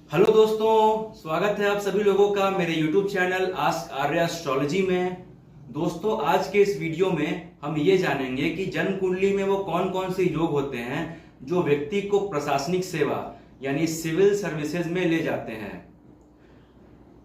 Hello दोस्तों, स्वागत है आप सभी लोगों का मेरे YouTube channel ask Arya astrology में। दोस्तों, आज के इस वीडियो में हम ये जानेंगे कि जन्म कुंडली में वो कौन कौन से योग होते हैं जो व्यक्ति को प्रशासनिक सेवा यानी सिविल सर्विसेज में ले जाते हैं।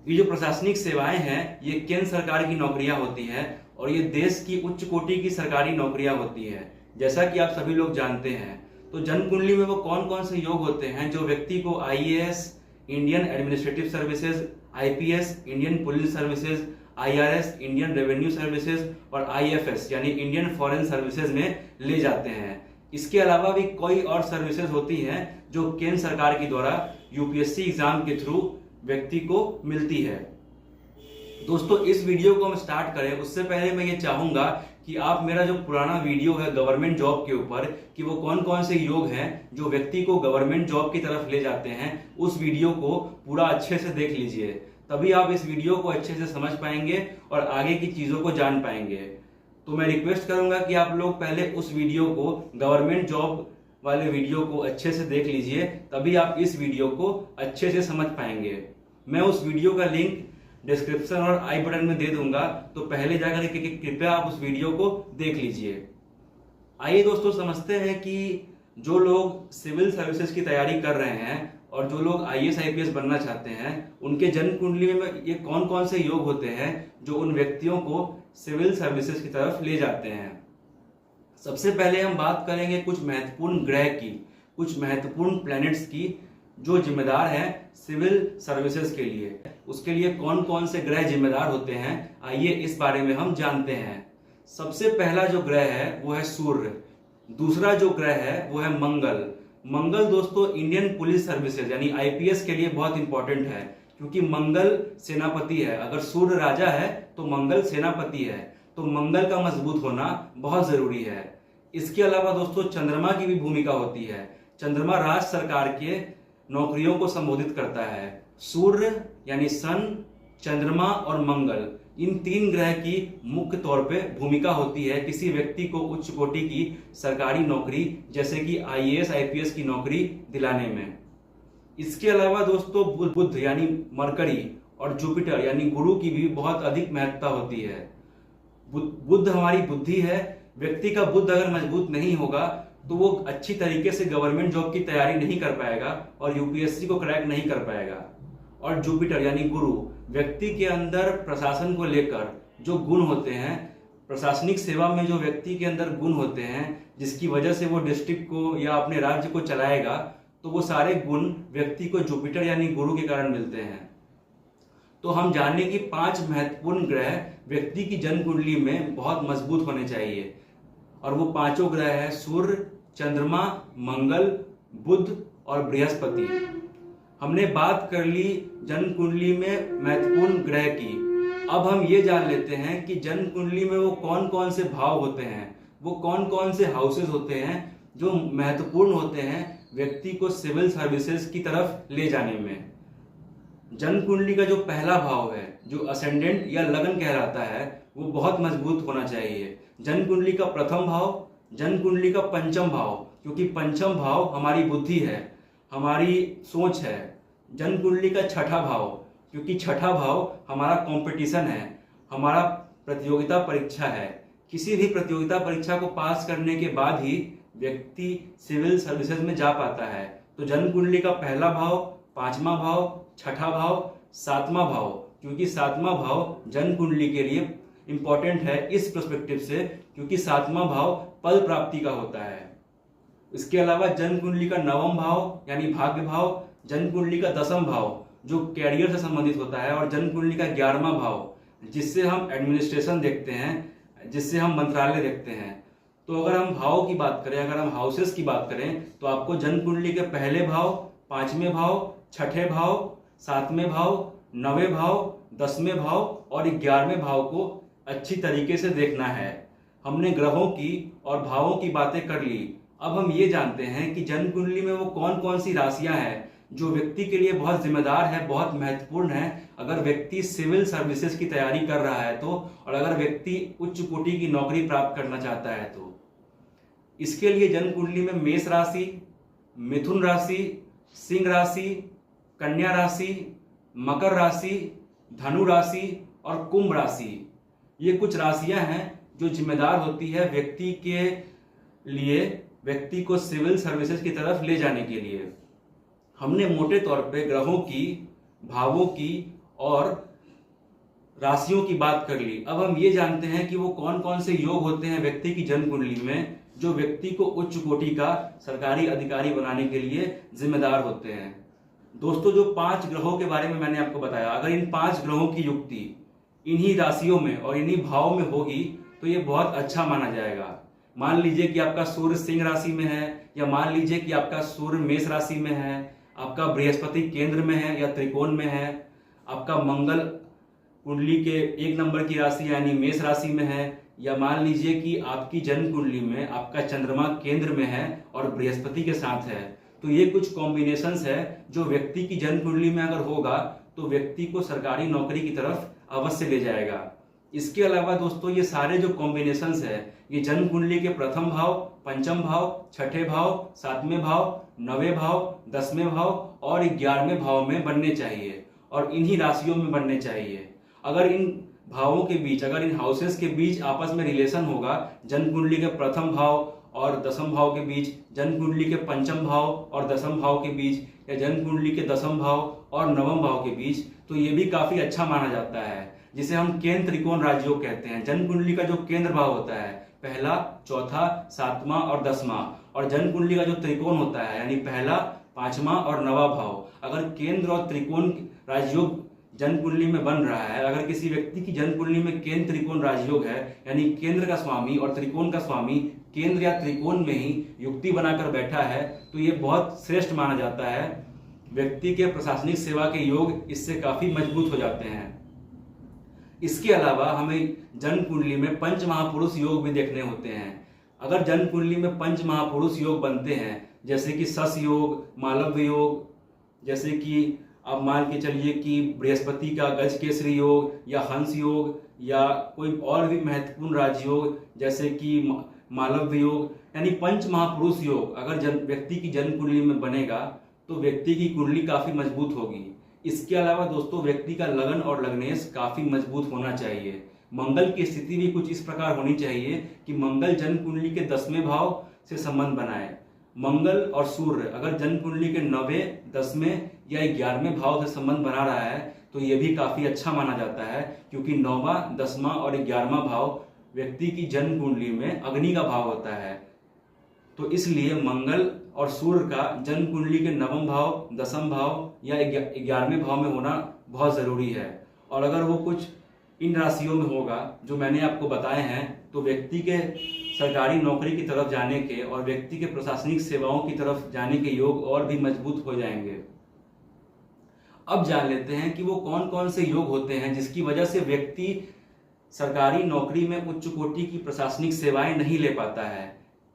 ये जो प्रशासनिक सेवाएं हैं ये केंद्र सरकार की नौकरियां होती हैं और ये देश की उच्च कोटि की सरकारी नौकरियां होती है, जैसा कि आप सभी लोग जानते हैं। तो जन्म कुंडली में वो कौन कौन से योग होते हैं जो व्यक्ति को IAS, Indian administrative services, IPS, Indian police services, IRS, Indian revenue services और IFS यानी इंडियन फॉरेन सर्विसेज में ले जाते हैं। इसके अलावा भी कोई और सर्विसेज होती हैं जो केंद्र सरकार के द्वारा UPSC एग्जाम के थ्रू व्यक्ति को मिलती है। दोस्तों, इस वीडियो को हम स्टार्ट करें उससे पहले मैं ये चाहूंगा कि आप मेरा जो पुराना वीडियो है गवर्नमेंट जॉब के ऊपर कि वो कौन कौन से योग हैं जो व्यक्ति को गवर्नमेंट जॉब की तरफ ले जाते हैं, उस वीडियो को पूरा अच्छे से देख लीजिए, तभी आप इस वीडियो को अच्छे से समझ पाएंगे और आगे की चीजों को जान पाएंगे। तो मैं रिक्वेस्ट करूंगा कि आप लोग पहले उस वीडियो को, गवर्नमेंट जॉब वाले वीडियो को अच्छे से देख लीजिए, तभी आप इस वीडियो को अच्छे से समझ पाएंगे। मैं उस वीडियो का लिंक डिस्क्रिप्शन और आई बटन में दे दूंगा, तो पहले जाकर के कृपया आप उस वीडियो को देख लीजिए। आइए दोस्तों, समझते हैं कि जो लोग सिविल सर्विसेज की तैयारी कर रहे हैं और जो लोग IAS IPS बनना चाहते हैं, उनके जन्म कुंडली में ये कौन कौन से योग होते हैं जो उन व्यक्तियों को सिविल सर्विसेज की तरफ ले जाते हैं। सबसे पहले हम बात करेंगे कुछ महत्वपूर्ण ग्रह की, कुछ महत्वपूर्ण प्लैनेट्स की जो जिम्मेदार हैं सिविल सर्विसेज के लिए। उसके लिए कौन कौन से ग्रह जिम्मेदार होते हैं, आइए इस बारे में हम जानते हैं। सबसे पहला जो ग्रह है वो है सूर्य। दूसरा जो ग्रह है वो है मंगल। मंगल दोस्तों इंडियन पुलिस सर्विसेज यानी IPS के लिए बहुत इंपॉर्टेंट है, क्योंकि मंगल सेनापति है। अगर सूर्य राजा है तो मंगल सेनापति है, तो मंगल का मजबूत होना बहुत जरूरी है। इसके अलावा दोस्तों चंद्रमा की भी भूमिका होती है। चंद्रमा राज्य सरकार के नौकरियों को संबोधित करता है। सूर्य यानी सन, चंद्रमा और मंगल, इन तीन ग्रह की मुख्य तौर पे भूमिका होती है किसी व्यक्ति को उच्च कोटि की सरकारी नौकरी जैसे कि IAS IPS की नौकरी दिलाने में। इसके अलावा दोस्तों बुध यानी मरकरी और जुपिटर यानी गुरु की भी बहुत अधिक महत्ता होती है। बुध हमारी बुद्धि है। व्यक्ति का बुध अगर मजबूत नहीं होगा तो वो अच्छी तरीके से गवर्नमेंट जॉब की तैयारी नहीं कर पाएगा और UPSC को क्रैक नहीं कर पाएगा। और जुपिटर यानी गुरु व्यक्ति के अंदर प्रशासन को लेकर जो गुण होते हैं, प्रशासनिक सेवा में जो व्यक्ति के अंदर गुण होते हैं जिसकी वजह से वो डिस्ट्रिक्ट को या अपने राज्य को चलाएगा, तो वो सारे गुण व्यक्ति को जुपिटर यानी गुरु के कारण मिलते हैं। तो हम जानें कि 5 महत्वपूर्ण ग्रह व्यक्ति की जन्म कुंडली में बहुत मजबूत होने चाहिए, और वो पांचों ग्रह है सूर्य, चंद्रमा, मंगल, बुध और बृहस्पति। हमने बात कर ली जन्म कुंडली में महत्वपूर्ण ग्रह की। अब हम ये जान लेते हैं कि जन्म कुंडली में वो कौन कौन से भाव होते हैं, वो कौन कौन से हाउसेस होते हैं जो महत्वपूर्ण होते हैं व्यक्ति को सिविल सर्विसेज की तरफ ले जाने में। जन्म कुंडली का जो पहला भाव है, जो असेंडेंट या लगन कहलाता है, वो बहुत मजबूत होना चाहिए। जन्म कुंडली का प्रथम भाव, जन्म कुंडली का पंचम भाव, क्योंकि पंचम भाव हमारी बुद्धि है, हमारी सोच है। जन्म कुंडली का छठा भाव, क्योंकि छठा भाव हमारा कंपटीशन है, हमारा प्रतियोगिता परीक्षा है। किसी भी प्रतियोगिता परीक्षा को पास करने के बाद ही व्यक्ति सिविल सर्विसेज में जा पाता है। तो जन्म कुंडली का पहला भाव, पांचवा भाव, छठा भाव, सातवां भाव, क्योंकि सातवां भाव जन्म कुंडली के लिए इंपॉर्टेंट है इस पर्सपेक्टिव से, क्योंकि सातवां भाव पद प्राप्ति का होता है। इसके अलावा जन्म कुंडली का नवम भाव यानी भाग्य भाव, जन्म कुंडली का 10वां भाव जो कैरियर से संबंधित होता है, और जन्म कुंडली का 11वां भाव जिससे हम एडमिनिस्ट्रेशन देखते हैं, जिससे हम मंत्रालय देखते हैं। तो अगर हम भाव की बात करें, अगर हम हाउसेस की बात करें, तो आपको जन्म कुंडली के पहले भाव, 5वें भाव, 6ठे भाव, 7वें भाव, 9वें भाव, 10वें भाव और 11वें भाव को अच्छी तरीके से देखना है। हमने ग्रहों की और भावों की बातें कर ली। अब हम ये जानते हैं कि जन्म कुंडली में वो कौन कौन सी राशियां हैं जो व्यक्ति के लिए बहुत जिम्मेदार है, बहुत महत्वपूर्ण है, अगर व्यक्ति सिविल सर्विसेज की तैयारी कर रहा है तो, और अगर व्यक्ति उच्च कोटि की नौकरी प्राप्त करना चाहता है तो। इसके लिए जन्म कुंडली में मेष राशि, मिथुन राशि, सिंह राशि, कन्या राशि, मकर राशि, धनु राशि और कुंभ राशि, ये कुछ राशियां हैं जो जिम्मेदार होती है व्यक्ति के लिए, व्यक्ति को सिविल सर्विसेज की तरफ ले जाने के लिए। हमने मोटे तौर पे ग्रहों की, भावों की और राशियों की बात कर ली। अब हम ये जानते हैं कि वो कौन कौन से योग होते हैं व्यक्ति की जन्म कुंडली में जो व्यक्ति को उच्च कोटि का सरकारी अधिकारी बनाने के लिए जिम्मेदार होते हैं। दोस्तों, जो 5 ग्रहों के बारे में मैंने आपको बताया, अगर इन 5 ग्रहों की युक्ति इन्हीं राशियों में और इन्हीं भावों में होगी तो ये बहुत अच्छा माना जाएगा। मान लीजिए कि आपका सूर्य सिंह राशि में है, या मान लीजिए कि आपका सूर्य मेष राशि में है, आपका बृहस्पति केंद्र में है या त्रिकोण में है, आपका मंगल कुंडली के 1 नंबर की राशि यानी मेष राशि में है, या मान लीजिए कि आपकी जन्म कुंडली में आपका चंद्रमा केंद्र में है और बृहस्पति के साथ है। तो ये कुछ कॉम्बिनेशंस है जो व्यक्ति की जन्म कुंडली में अगर होगा तो व्यक्ति को सरकारी नौकरी की तरफ अवश्य ले जाएगा। इसके अलावा दोस्तों, ये सारे जो कॉम्बिनेशंस है ये जन्म कुंडली के प्रथम भाव, पंचम भाव, छठे भाव, 7वें भाव, 9वें भाव, 10वें भाव और 11वें भाव में बनने चाहिए और इन्हीं राशियों में बनने चाहिए। अगर इन भावों के बीच, अगर इन हाउसेस के बीच आपस में रिलेशन होगा, जन्म कुंडली के प्रथम भाव और 10वें भाव के बीच, जन्म कुंडली के पंचम भाव और 10वें भाव के बीच, या जन्म कुंडली के 10वें भाव और 9वें भाव के बीच, तो ये भी काफी अच्छा माना जाता है, जिसे हम केंद्र त्रिकोण राजयोग कहते हैं। जन्म कुंडली का जो केंद्र भाव होता है, पहला, चौथा, 7वां और 10वां, और जन्म कुंडली का जो त्रिकोण होता है यानी पहला, 5वां और 9वां भाव, अगर केंद्र और त्रिकोण राजयोग जन्म कुंडली में बन रहा है, अगर किसी व्यक्ति की जन्म कुंडली में केंद्र त्रिकोण राजयोग है यानी केंद्र का स्वामी और त्रिकोण का स्वामी केंद्र या त्रिकोण में ही युक्ति बनाकर बैठा है, तो ये बहुत श्रेष्ठ माना जाता है। व्यक्ति के प्रशासनिक सेवा के योग इससे काफी मजबूत हो जाते हैं। इसके अलावा हमें जन्म कुंडली में पंच महापुरुष योग भी देखने होते हैं। अगर जन्म कुंडली में पंच महापुरुष योग बनते हैं, जैसे कि सस योग, मालव्य योग, जैसे कि आप मान के चलिए कि बृहस्पति का गज केसरी योग या हंस योग, या कोई और भी महत्वपूर्ण राजयोग जैसे कि मालव्य योग, यानी पंच महापुरुष योग अगर व्यक्ति की जन्म कुंडली में बनेगा तो व्यक्ति की कुंडली काफी मजबूत होगी। इसके अलावा दोस्तों, व्यक्ति का लगन और लग्नेश काफी मजबूत होना चाहिए। मंगल की स्थिति भी कुछ इस प्रकार होनी चाहिए कि मंगल जन्म कुंडली के 10वें भाव से संबंध बनाए। मंगल और सूर्य अगर जन्म कुंडली के 9वें, 10वें या 11वें भाव से संबंध बना रहा है तो यह भी काफी अच्छा माना जाता है, क्योंकि 9वां, 10वां और 11वां भाव व्यक्ति की जन्म कुंडली में अग्नि का भाव होता है। तो इसलिए मंगल और सूर्य का जन्म कुंडली के 9वें भाव, 10वें भाव या 11वें भाव में होना बहुत जरूरी है। और अगर वो कुछ इन राशियों में होगा जो मैंने आपको बताए हैं तो व्यक्ति के सरकारी नौकरी की तरफ जाने के और व्यक्ति के प्रशासनिक सेवाओं की तरफ जाने के योग और भी मजबूत हो जाएंगे। अब जान लेते हैं कि वो कौन कौन से योग होते हैं जिसकी वजह से व्यक्ति सरकारी नौकरी में उच्च कोटि की प्रशासनिक सेवाएं नहीं ले पाता है।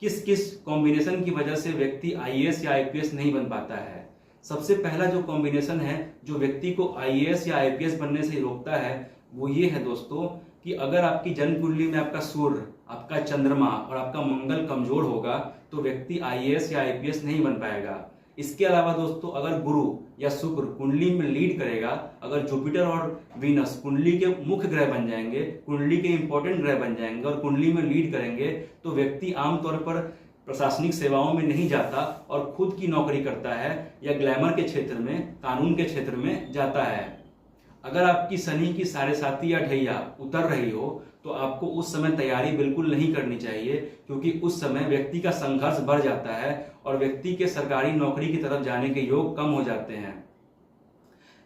किस किस कॉम्बिनेशन की वजह से व्यक्ति आईएएस या आईपीएस नहीं बन पाता है। सबसे पहला जो कॉम्बिनेशन है जो व्यक्ति को आईएएस या आईपीएस बनने से रोकता है वो ये है दोस्तों कि अगर आपकी जन्म कुंडली में आपका सूर्य, आपका चंद्रमा और आपका मंगल कमजोर होगा तो व्यक्ति आईएएस या आईपीएस नहीं बन पाएगा। इसके अलावा दोस्तों, अगर गुरु या शुक्र कुंडली में लीड करेगा, अगर जुपिटर और वीनस कुंडली के मुख्य ग्रह बन जाएंगे, कुंडली के इंपॉर्टेंट ग्रह बन जाएंगे और कुंडली में लीड करेंगे तो व्यक्ति आमतौर पर प्रशासनिक सेवाओं में नहीं जाता और खुद की नौकरी करता है या ग्लैमर के क्षेत्र में, कानून के क्षेत्र में जाता है। अगर आपकी शनि की 7.5 या ढैया उतर रही हो तो आपको उस समय तैयारी बिल्कुल नहीं करनी चाहिए, क्योंकि उस समय व्यक्ति का संघर्ष बढ़ जाता है और व्यक्ति के सरकारी नौकरी की तरफ जाने के योग कम हो जाते हैं।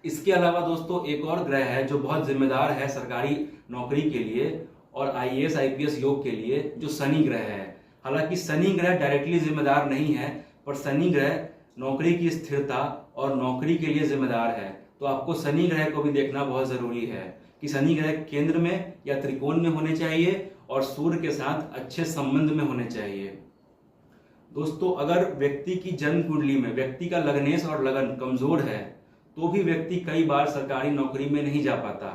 इसके अलावा दोस्तों, एक और ग्रह है जो बहुत जिम्मेदार है सरकारी नौकरी के लिए और आईएएस आईपीएस योग के लिए, जो शनि ग्रह है। हालांकि शनि ग्रह डायरेक्टली जिम्मेदार नहीं है, पर शनि ग्रह नौकरी की स्थिरता और नौकरी के लिए जिम्मेदार है। तो आपको शनि ग्रह को भी देखना बहुत जरूरी है कि शनि ग्रह केंद्र में या त्रिकोण में होने चाहिए और सूर्य के साथ अच्छे संबंध में होने चाहिए। दोस्तों, अगर व्यक्ति की जन्म कुंडली में व्यक्ति का लग्नेश और लगन कमजोर है तो भी व्यक्ति कई बार सरकारी नौकरी में नहीं जा पाता।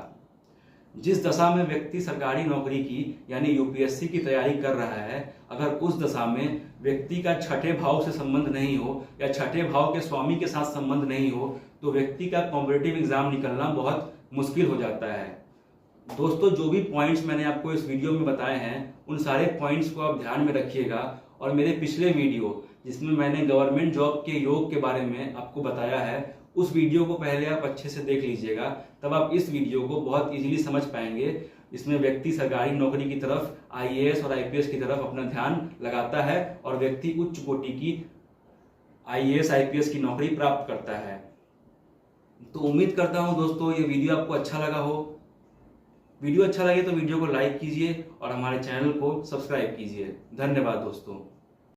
जिस दशा में व्यक्ति सरकारी नौकरी की यानी यूपीएससी की तैयारी कर रहा है, अगर उस दशा में व्यक्ति का छठे भाव से संबंध नहीं हो या छठे भाव के स्वामी के साथ संबंध नहीं हो तो व्यक्ति का कॉम्पिटिटिव एग्जाम निकलना बहुत मुश्किल हो जाता है। दोस्तों, जो भी पॉइंट्स मैंने आपको इस वीडियो में बताए हैं उन सारे पॉइंट्स को आप ध्यान में रखिएगा और मेरे पिछले वीडियो जिसमें मैंने गवर्नमेंट जॉब के योग के बारे में आपको बताया है उस वीडियो को पहले आप अच्छे से देख लीजिएगा, तब आप इस वीडियो को बहुत इजीली समझ पाएंगे। इसमें व्यक्ति सरकारी नौकरी की तरफ, आईएएस और आईपीएस की तरफ अपना ध्यान लगाता है और व्यक्ति उच्च कोटि की आईएएस आईपीएस की नौकरी प्राप्त करता है। तो उम्मीद करता हूं दोस्तों ये वीडियो आपको अच्छा लगा हो। वीडियो अच्छा लगे तो वीडियो को लाइक कीजिए और हमारे चैनल को सब्सक्राइब कीजिए। धन्यवाद दोस्तों।